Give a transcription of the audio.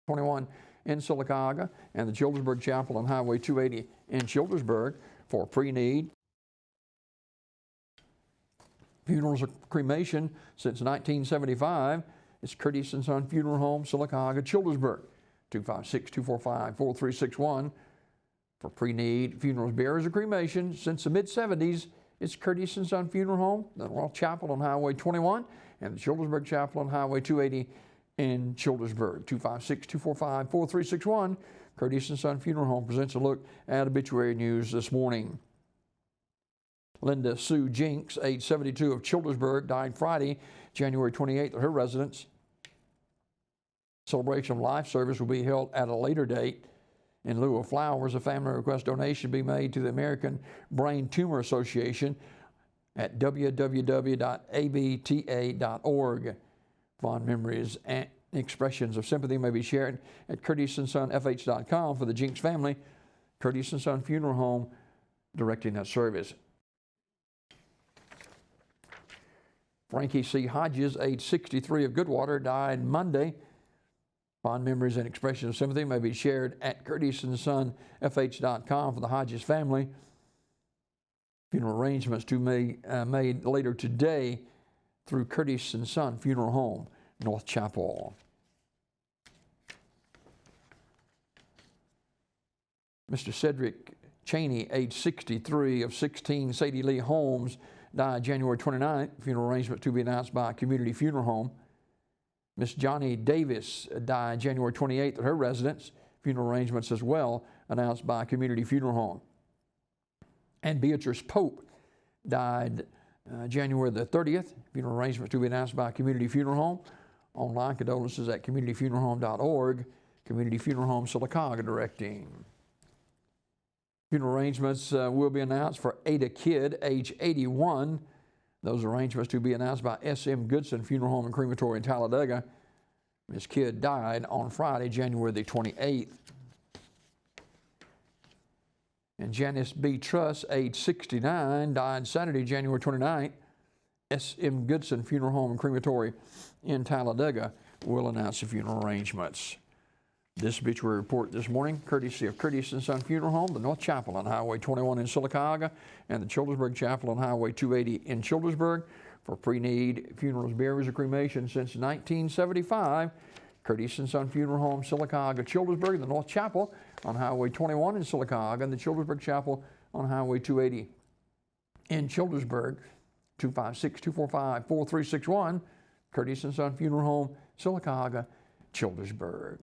21 in Sylacauga, and the Childersburg Chapel on Highway 280 in Childersburg for pre-need. Funerals or cremation since 1975. It's Curtis & Son Funeral Home, Sylacauga, Childersburg, 256-245-4361 for pre-need. Funerals, burials, or cremation since the mid-70s. It's Curtis & Son Funeral Home, the Royal Chapel on Highway 21, and the Childersburg Chapel on Highway 280 in Childersburg, 256-245-4361. Curtis & Son Funeral Home presents a look at obituary news this morning. Linda Sue Jinks, age 72, of Childersburg, died Friday, January 28th at her residence. Celebration of life service will be held at a later date. In lieu of flowers, a family request donation be made to the American Brain Tumor Association at www.abta.org. Fond memories and expressions of sympathy may be shared at curtissonsonfh.com for the Jinks family. Curtis & Son Funeral Home directing that service. Frankie C. Hodges, age 63, of Goodwater, died Monday. Fond memories and expressions of sympathy may be shared at curtissonsonfh.com for the Hodges family. Funeral arrangements to be made later today through Curtis & Son Funeral Home, North Chapel. Mr. Cedric Cheney, age 63, of 16 Sadie Lee Homes, died January 29th. Funeral arrangements to be announced by Community Funeral Home. Miss Johnny Davis died January 28th at her residence. Funeral arrangements as well announced by Community Funeral Home. And Beatrice Pope died January the 30th. Funeral arrangements to be announced by Community Funeral Home. Online condolences at communityfuneralhome.org. Community Funeral Home, Sylacauga directing. Funeral arrangements will be announced for Ada Kidd, age 81. Those arrangements to be announced by S.M. Goodson Funeral Home and Crematory in Talladega. Ms. Kidd died on Friday, January the 28th. And Janice B. Truss, age 69, died Saturday, January 29th. S.M. Goodson Funeral Home and Crematory in Talladega will announce the funeral arrangements. This obituary report this morning, courtesy of Curtis & Son Funeral Home, the North Chapel on Highway 21 in Sylacauga, and the Childersburg Chapel on Highway 280 in Childersburg for pre-need funerals, burials, or cremation since 1975. Curtis & Son Funeral Home, Sylacauga, Childersburg, the North Chapel on Highway 21 in Sylacauga, and the Childersburg Chapel on Highway 280 in Childersburg, 256-245-4361. Curtis & Son Funeral Home, Sylacauga, Childersburg.